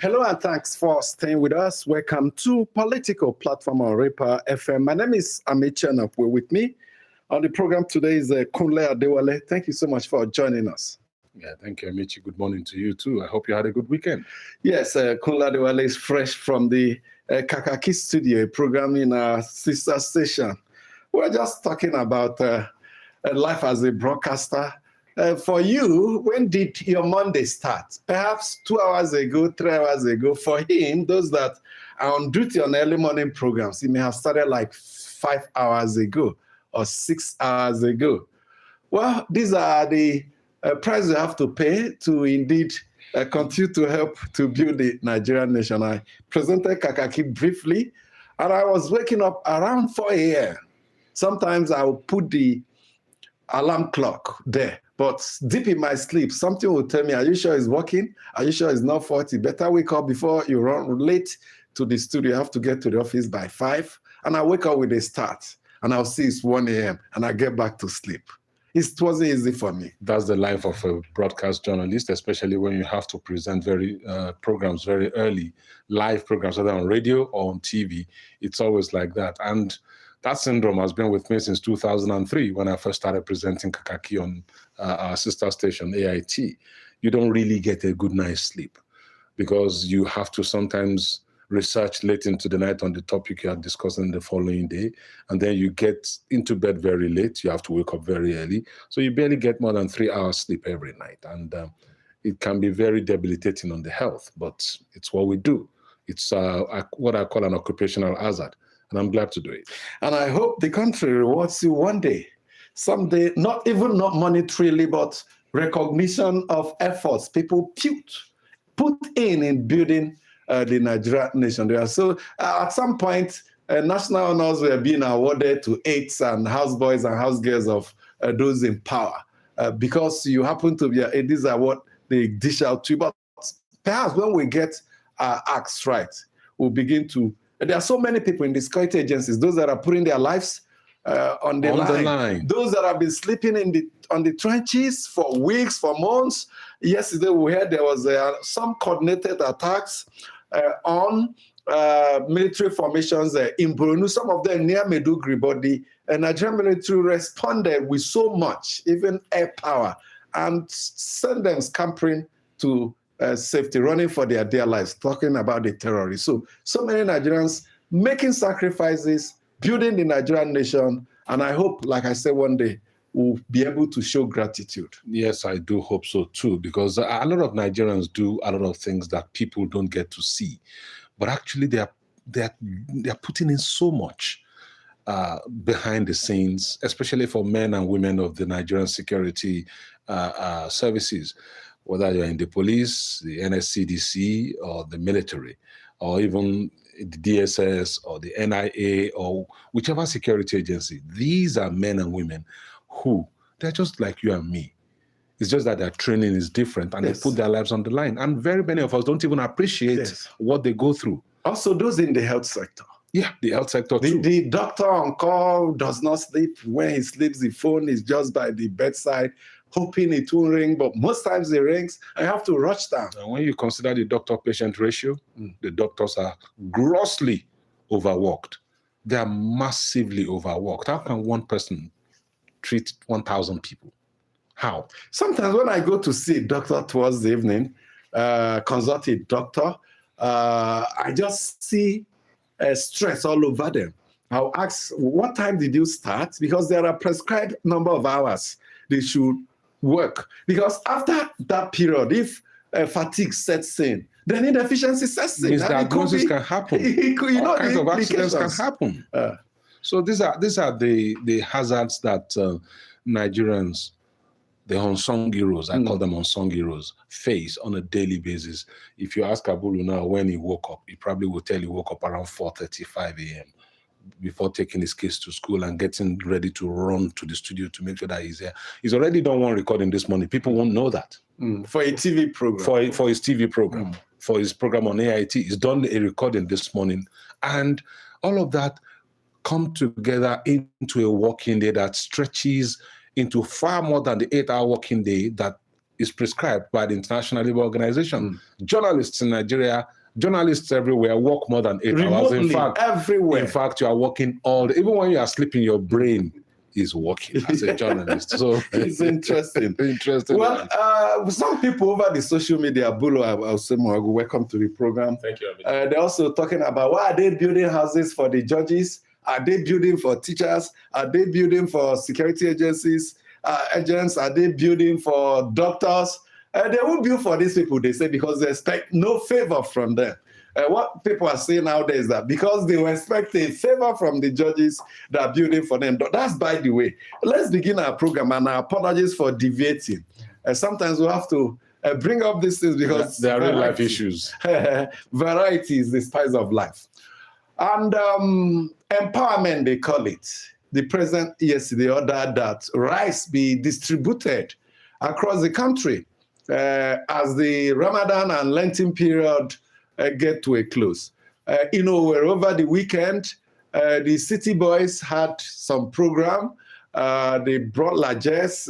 Hello and thanks for staying with us. Welcome to Political Platform on Repa FM. My name is Amit Chenapwe. With me on the program today is Kunle Adewale. Thank you so much for joining us. Yeah, thank you, Amici. Good morning to you too. I hope you had a good weekend. Yes, Kunle Adewale is fresh from the Kakaki studio, program in our sister station. We're just talking about life as a broadcaster. For you, when did your Monday start? Perhaps 2 hours ago, 3 hours ago. For him, those that are on duty on early morning programs, it may have started like 5 hours ago or 6 hours ago. Well, these are the price you have to pay to indeed continue to help to build the Nigerian nation. I presented Kakaki briefly, and I was waking up around 4 a.m. Sometimes I will put the alarm clock there, but deep in my sleep, something will tell me, are you sure it's working? Are you sure it's not 40? Better wake up before you run late to the studio. You have to get to the office by 5. And I wake up with a start, and I'll see it's 1 a.m. and I get back to sleep. It wasn't easy for me. That's the life of a broadcast journalist, especially when you have to present programs very early, live programs, whether on radio or on TV. It's always like that. And that syndrome has been with me since 2003 when I first started presenting Kakaki on our sister station, AIT. You don't really get a good night's sleep because you have to sometimes research late into the night on the topic you are discussing the following day, and then you get into bed very late. You have to wake up very early. So you barely get more than 3 hours sleep every night. And it can be very debilitating on the health, but it's what we do. It's what I call an occupational hazard. And I'm glad to do it. And I hope the country rewards you one day, someday, not monetarily, but recognition of efforts people put in building the Nigerian nation there. So at some point, national honors were being awarded to aides and houseboys and housegirls of those in power because you happen to be an aide. These are what they dish out to you. But perhaps when we get our acts right, we'll begin to. There are so many people in the security agencies, those that are putting their lives on the line, those that have been sleeping on the trenches for weeks, for months. Yesterday, we heard there was some coordinated attacks on military formations in Borno, some of them near Maiduguri, but the Nigerian military responded with so much, even air power, and sent them scampering to safety, running for their dear lives, talking about the terrorists. So many Nigerians making sacrifices, building the Nigerian nation, and I hope, like I said, one day we'll be able to show gratitude. Yes, I do hope so too, because a lot of Nigerians do a lot of things that people don't get to see, but actually they are putting in so much behind the scenes, especially for men and women of the Nigerian security services. Whether you're in the police, the NSCDC, or the military, or even the DSS, or the NIA, or whichever security agency, these are men and women who, they're just like you and me. It's just that their training is different, and they put their lives on the line. And very many of us don't even appreciate what they go through. Also, those in the health sector. Yeah, the health sector too. The doctor on call does not sleep. When he sleeps, the phone is just by the bedside, hoping it won't ring, but most times it rings. I have to rush down. And when you consider the doctor-patient ratio, the doctors are grossly overworked. They are massively overworked. How can one person treat 1,000 people? How? Sometimes when I go to see a doctor towards the evening, consult a doctor, I just see stress all over them. I'll ask, what time did you start? Because there are prescribed number of hours they should work. Because after that period, if fatigue sets in, then inefficiency sets in. Misdiagnosis can happen. All kinds of accidents can happen. So these are the hazards that Nigerians, the unsung heroes, I call them unsung heroes, face on a daily basis. If you ask Abulu now when he woke up, he probably will tell you he woke up around 4:35 a.m. before taking his kids to school and getting ready to run to the studio to make sure that he's there. He's already done one recording this morning. People won't know that. For a TV program. For his TV program. For his program on AIT. He's done a recording this morning. And all of that come together into a working day that stretches into far more than the 8-hour working day that is prescribed by the International Labour Organization. Journalists in Nigeria, journalists everywhere work more than 8 hours. In fact, everywhere. In fact, you are working all day. Even when you are sleeping, your brain is working as a journalist. So it's interesting. Interesting. Well, some people over the social media, Bulo, I'll say more, welcome to the program. Thank you. They're also talking about why are they building houses for the judges? Are they building for teachers? Are they building for security agencies, agents? Are they building for doctors? They won't build for these people, they say, because they expect no favor from them. What people are saying nowadays is that because they will expect a favor from the judges that are building for them. That's by the way. Let's begin our program, and our apologies for deviating. Sometimes we have to bring up these things because they are real life issues. Variety is the spice of life. And empowerment, they call it. The president yesterday ordered that rice be distributed across the country as the Ramadan and Lenten period get to a close. Where over the weekend, the city boys had some program. They brought largesse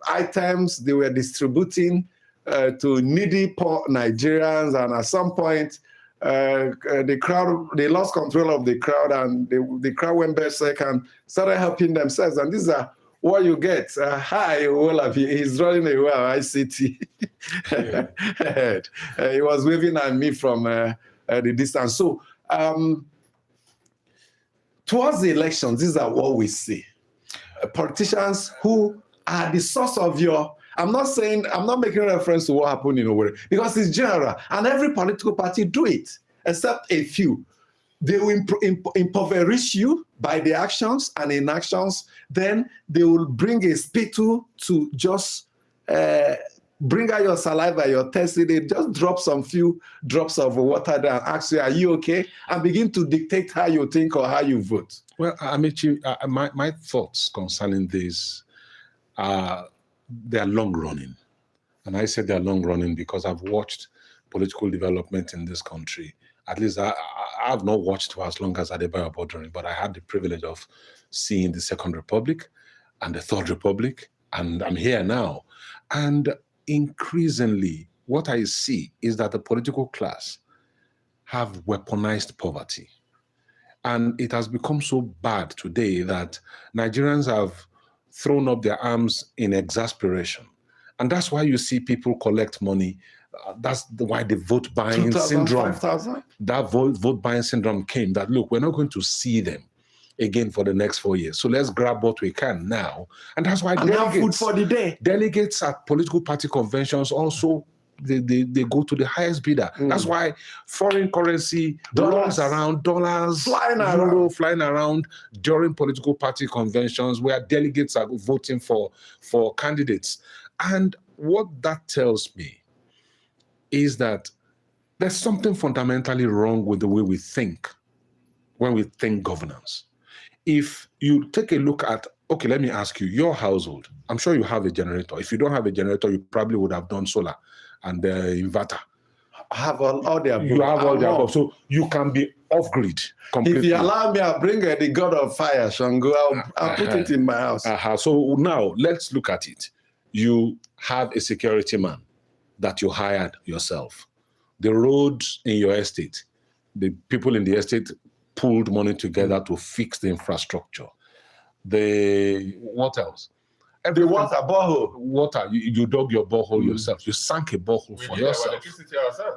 items they were distributing to needy, poor Nigerians, and at some point, the crowd, they lost control of the crowd, and the crowd went berserk and started helping themselves. And these are what you get. Hi, all of you. He's running away at ICT. He was waving at me from the distance. So, towards the elections, these are what we see. Politicians who are the source of your... I'm not making reference to what happened in Owerri, because it's general, and every political party do it, except a few. They will impoverish you by their actions and inactions. Then they will bring a spittle to just bring out your saliva, your test. They just drop some few drops of water there and ask you, are you okay? And begin to dictate how you think or how you vote. Well, Amici, my thoughts concerning this they are long running. And I said they are long running because I've watched political development in this country. At least I have not watched for as long as Adebayo Bodunrin, but I had the privilege of seeing the Second Republic and the Third Republic, and I'm here now. And increasingly, what I see is that the political class have weaponized poverty. And it has become so bad today that Nigerians have thrown up their arms in exasperation. And that's why you see people collect money. That's why the vote buying syndrome, 5,000? that vote buying syndrome came, that look, we're not going to see them again for the next 4 years. So let's grab what we can now. And that's why food for the day. Delegates at political party conventions also, they go to the highest bidder. That's why foreign currency runs around, dollars, flying around during political party conventions where delegates are voting for candidates. And what that tells me is that there's something fundamentally wrong with the way we think when we think governance. If you take a look at, okay, let me ask you, your household, I'm sure you have a generator. If you don't have a generator, you probably would have done solar and the inverter. I have all the above. You have all the above. So you can be off-grid completely. If you allow me, I'll bring the god of fire, Shango. I'll put it in my house. So now let's look at it. You have a security man that you hired yourself. The roads in your estate, the people in the estate pooled money together to fix the infrastructure. What else? The water, borehole. Water, you dug your borehole yourself. You sank a borehole for yourself.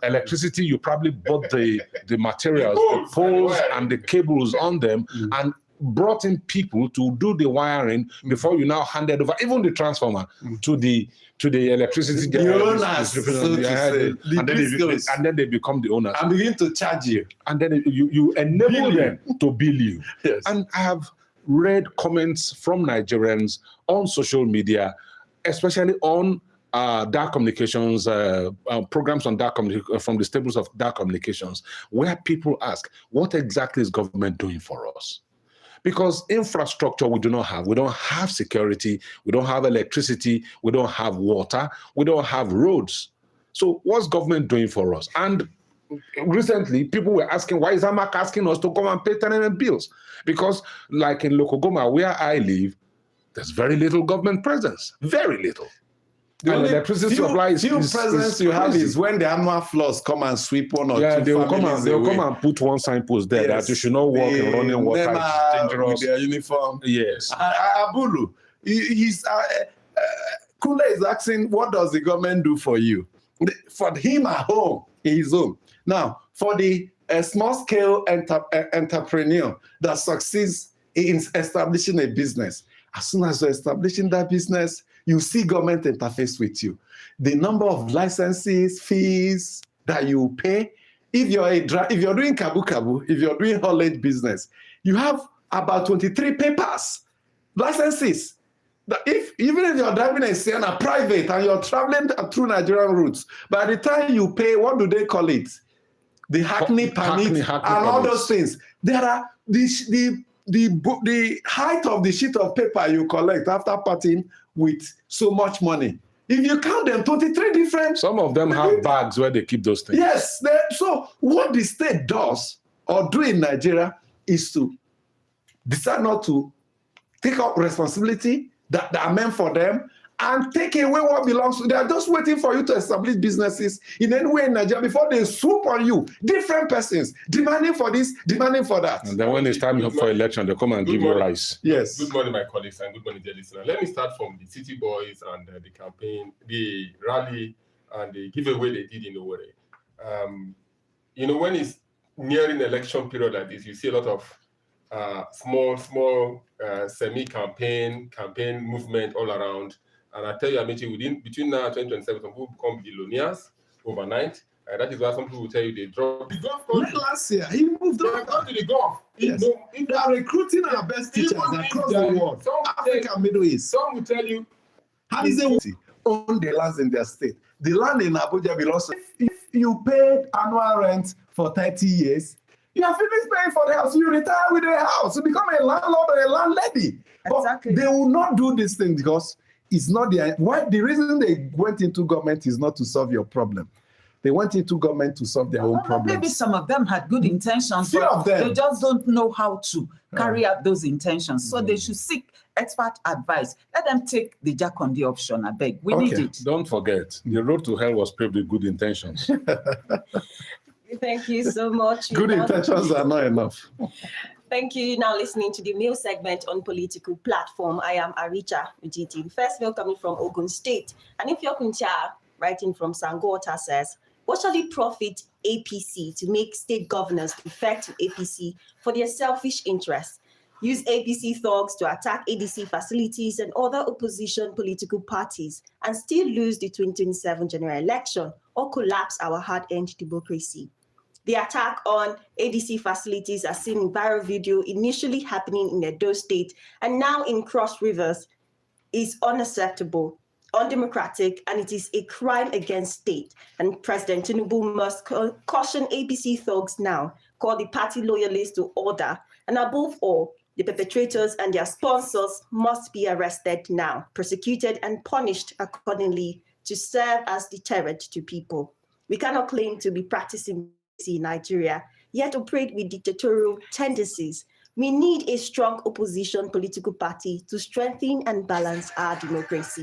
Electricity, you probably bought the materials, the poles and the cables on them, and brought in people to do the wiring before you now handed over even the transformer to the electricity owners, and then they become the owners and begin to charge you, and then you enable them to bill you. Yes. And I have read comments from Nigerians on social media, especially on dark communications, programs on dark from the stables of dark communications, where people ask, what exactly is government doing for us? Because infrastructure we do not have. We don't have security. We don't have electricity. We don't have water. We don't have roads. So what's government doing for us? And recently, people were asking, why is AMAC asking us to come and pay tenement bills? Because like in Lokogoma, where I live, there's very little government presence. Very little. The And only electricity supply is presence you have crazy. is when the annual floods come and sweep one or Yeah, two they will families come away. and put one signpost there that you should not walk in running water. It's NEMA dangerous. with their uniform. Yes. Abulu, he's Kule is asking, what does the government do for you? For him at home, in his home. Now, for the small-scale entrepreneur that succeeds in establishing a business, as soon as you're establishing that business, you see government interface with you. The number of licenses, fees that you pay. If you're doing kabu, if you're doing haulage business, you have about 23 papers, licenses. That even if you're driving a Sienna private and you're traveling through Nigerian routes, by the time you pay, what do they call it? The Hackney permit and all those things. There are the height of the sheet of paper you collect after parting with so much money. If you count them, 23 different. Some of them have bags where they keep those things. Yes. So what the state does or do in Nigeria is to decide not to take up responsibility that are meant for them and take away what belongs to them. They are just waiting for you to establish businesses in any way in Nigeria before they swoop on you. Different persons demanding for this, demanding for that. And then when it's time for election, they come and give you rice. Yes. Good morning, my colleagues, and good morning, dear listeners. Let me start from the City Boys and the campaign, the rally, and the giveaway they did in Owerri. When it's nearing election period like this, you see a lot of small semi-campaign movement all around. And I tell you, Amici, between now and 2027, some people become billionaires overnight. That is why some people will tell you they drop the golf country. Last year, he moved on. They go to the golf. Yes. They are recruiting our best teachers across the world. Africa, Middle East. Some will tell you, how is it own the lands in their state? The land in Abuja belongs to. If you pay annual rent for 30 years, you are finished paying for the house. You retire with the house. You become a landlord or a landlady. Exactly. But they will not do this thing because it's not the reason they went into government is not to solve your problem. They went into government to solve their own problems. Maybe some of them had good intentions, Few of them. they just don't know how to carry out those intentions. So they should seek expert advice. Let them take the Jacondi option, I beg. We need it. Don't forget, the road to hell was paved with good intentions. Thank you so much. Good intentions are not enough. Thank you. Now listening to the mail segment on Political Platform. I am Aricha Ujiti. First mail coming from Ogun State. And if you're Kuncha, writing from Sangota, says, what shall it profit APC to make state governors defect to APC for their selfish interests? Use APC thugs to attack ADC facilities and other opposition political parties and still lose the 2027 general election or collapse our hard-earned democracy. The attack on ADC facilities as seen in viral video initially happening in Edo State and now in Cross Rivers is unacceptable, undemocratic, and it is a crime against state. And President Tinubu must caution APC thugs now, call the party loyalists to order, and above all, the perpetrators and their sponsors must be arrested now, prosecuted and punished accordingly to serve as deterrent to people. We cannot claim to be practicing in Nigeria, yet operate with dictatorial tendencies. We need a strong opposition political party to strengthen and balance our democracy.